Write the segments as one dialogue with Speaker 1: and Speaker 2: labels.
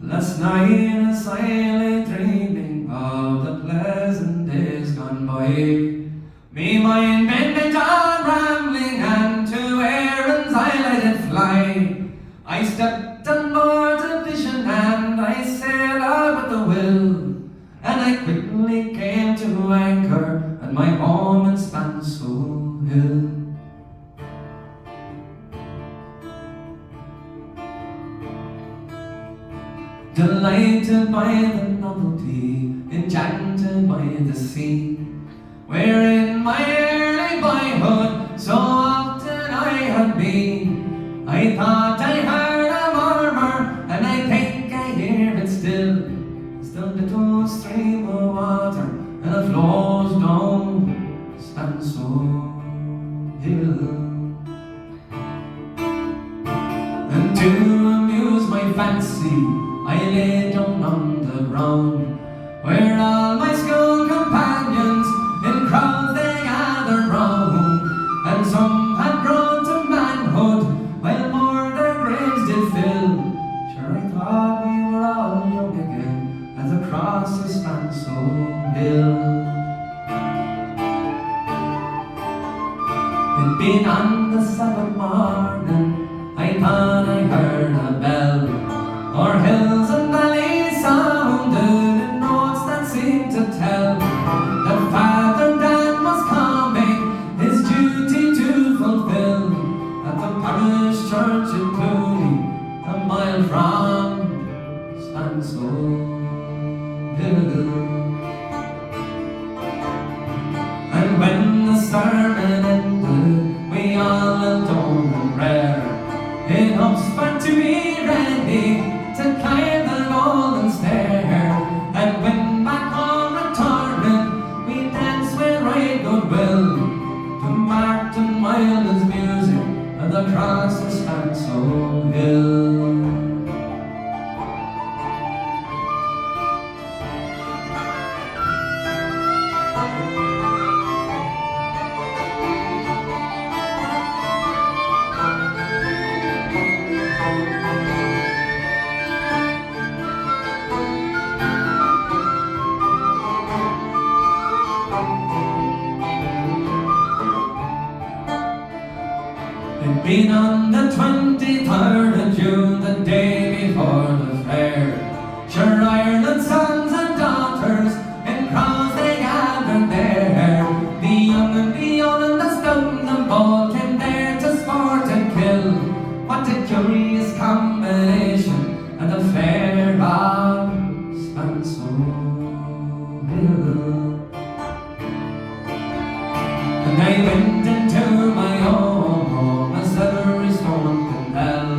Speaker 1: Last night as I lay dreaming of the pleasant days gone by, me mind bent on rambling, and to errands I let it fly. I stepped on board a vision and I sailed out with the will, and I quickly came to anchor at my home in Spancil Hill. Delighted by the novelty, enchanted by the sea, wherein my early boyhood so often I had been. I thought I heard a murmur, and I think I hear it still. It's the little stream of water, and it flows down Spancil Hill. And to amuse my fancy, I lay down on the ground, where all my school companions in crowds they gathered round, and some had grown to manhood, while more their graves did fill. Sure, I thought we were all young again as across the Spancil Hill. It'd been on the Sabbath morning, I thought I heard a bell. O'er hills and valleys sounded in notes that seemed to tell that Father Dan was coming, his duty to fulfill, at the parish church in Cooley, a mile from Spancil Hill. And when the sermon ended, we all knelt down in prayer, in hopes for to be ready to climb the golden stair, and when back home returning, we dance with right goodwill to Martin Wilde's music at the cross of Spancil Hill. It'd been on the 23rd of June, the day before the fair. Sure, Ireland's sons and daughters in crowds they gathered there. The young and the old and the stout and the bold came there to sport and kill. What a curious combination at the fair of Spancil Hill. And I went into my own home, as every stone can tell.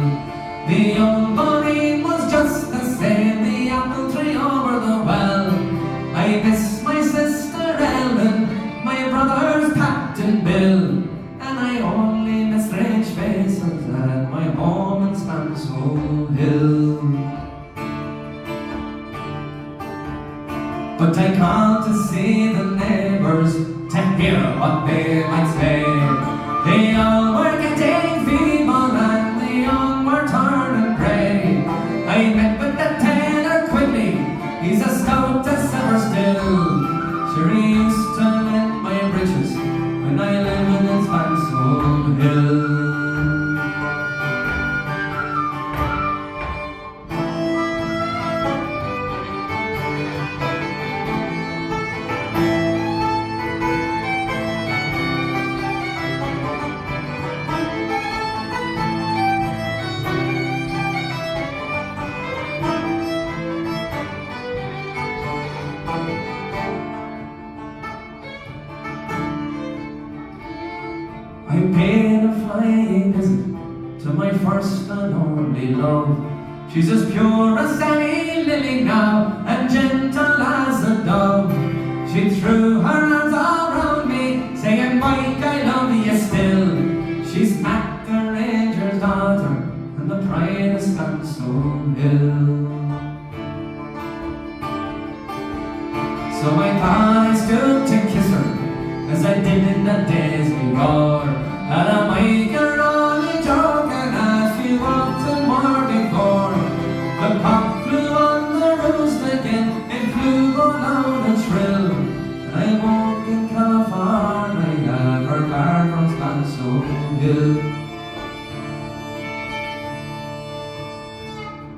Speaker 1: The old morning was just the same, the apple tree over the well. I miss my sister Ellen, my brother's Captain Bill, and I only miss strange faces at my home in Spancil Hill. But I called to see the neighbours, to hear what they might say. The old were getting feeble and the young were turning grey. I met with the tailor quickly, he's as stout as ever still. Sure, he used to mend my breeches when I lived in Spancil Hill. I paid a flying visit to my first and only love. She's as pure as any lily now, and gentle as a dove. She threw her arms around me, saying, Mike, I love you still. She's Mac the ranger's daughter, and the pride of Spancil Hill. So I thought I stood to kiss her, as I did in the days before. And I might you're only joking, as she walked and more before. The cock flew Hill.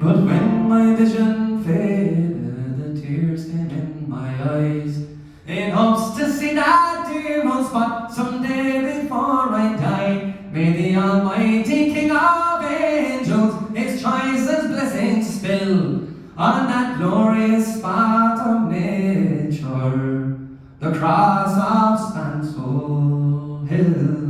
Speaker 1: But when my vision faded, the tears came in my eyes, in hopes to see that dear old spot someday before I die. May the Almighty King of Angels His choicest blessings spill on that glorious spot of nature, the cross of Spancil Hill.